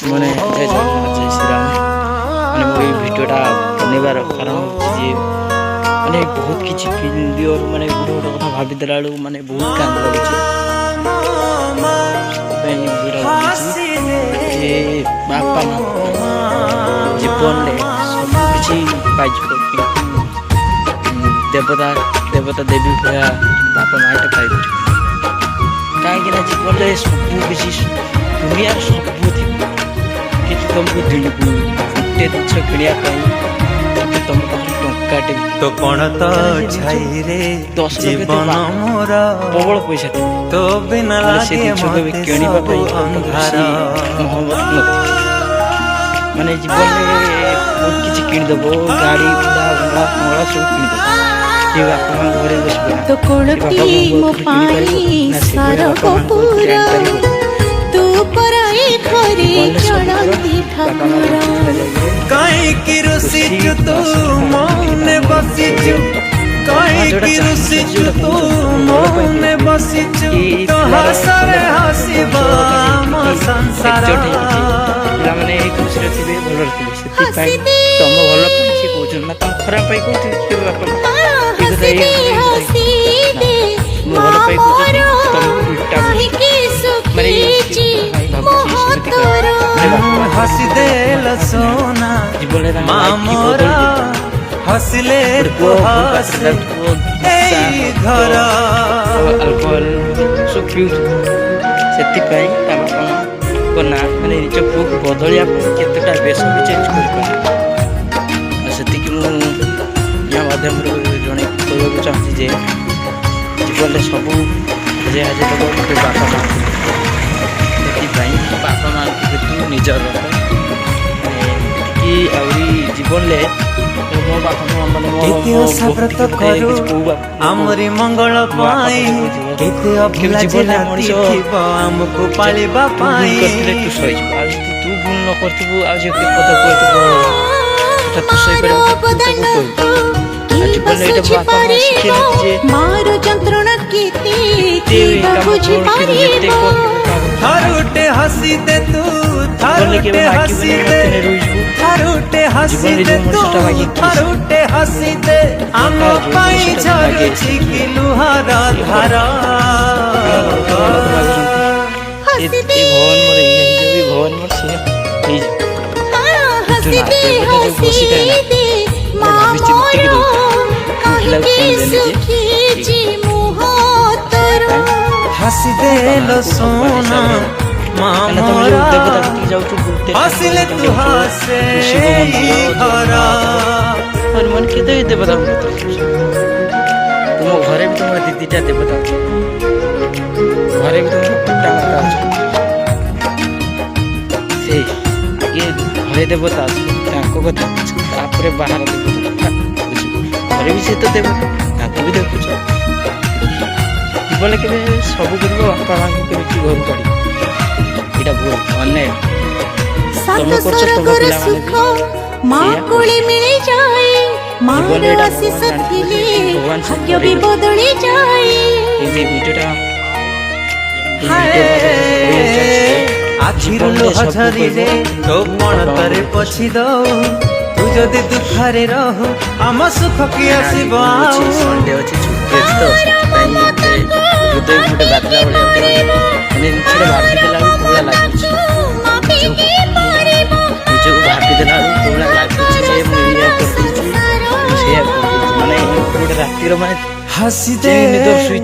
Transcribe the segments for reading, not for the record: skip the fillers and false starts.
मैंने जय जगन्नाथ जय श्री राम मैंने वही भिडियोटा बनवार कारण जे मैंने बहुत किसी फील और मैंने गोटे गोटे कथा भाविदेला बेलू मैंने बहुत कांद लगुच बापा माँ जीवन सब किसी पाई देवता देवता देवी भया बापा माँ पाई कहीं जीवन में सब किसी दुनिया सब थी कि तुमको दिन को गोटे जिन किणा तुम टंकाटे तो कौन तो छाई रे 10 जीवन मोर प्रबल पैसा थी तो बिना लागे मते किणवा अंधार माने जीवन में बहुत किसी किणदेव गाड़ी बंगला सब किणदेव घरे बस तो कोड़ती मो पानी सारा पूरा तू पराई घरे चढ़ती ठाकुर काई की रुसिचु तू मौने बसिचु काई की रुसिचु तू मौने बसिचु तो हसरे हसिबा म संसार माने खुश रथिबे भल रथिबे सेति पाई तम भल पाई से कहउछन ना तम खराब पाई कहउछन के बापा हसी दे भल पाई कहउछन तम उल्टा माने हसी देल सोना माँ मोरा हसले तो हस घर अल्कोहल सब पिउ सेति पाई ता बापा को ना माने निज पुक बदलिया केतटा बेस भी चेंज कर सेति कि मु या माध्यम जने कहबो चाहती जे जीवन में सब जे आज तो बापा माँ बापा माँ तू निजर कि जीवन में मो बापा माँ केते सब्रत करू आमरी मंगल पाई केते अभिला जिला देखिब हमको पालिबा पाई तू सही आज तू भूल न करथिबु आज के पद कहथिबु तू सही करे जीवन में बापा माँ शिखेले जे मारो जंत्रणा केते जीवा बुझी पारिबो थारुटे हसी दे तू थारुटे हसी दे थारुटे हसी दे तू थारुटे हसी दे आम पाई झरुछि कि लुहार धारा हसी दे भवन मोर से हसी दे माँ मोरो कहीं सुखी जी मुह तोरो हसी देलो सोना माँ मोरा हसिले तू हसे घरा मन के देवता तुम घरे भी तुम दीदीटा देवता घरे भी तुम कुटा माता से ये घरे देवता कथा बाहर देवता घरे भी से तो देवता भी देखुच जीवन के सब कर बापा माँ के घर काढ़ यहाँ भूल अन्याय सात स्वर्गर सुख माँ कोले मिले जाए माँ आशीष थिले भाग्य भी बदली जाए आखिर लुहझरी रे तो पण तरे पछी दो तू जदि दुखरे रहू आम सुख की आसीब संडे अच्छे छुट्टी तो हृदय गोटे बाजला भाई भाविदेला कोला लगुच निजको भाविदेला कोला लगुच माने गोटे रातिर माने हसी दे निदर शुई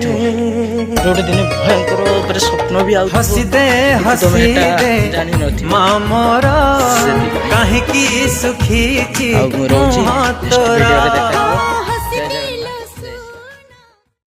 गोटे दिन भयंकर स्वप्न भी आउ हसी दे माँ मोरा कहीं की सुखी जी तोरा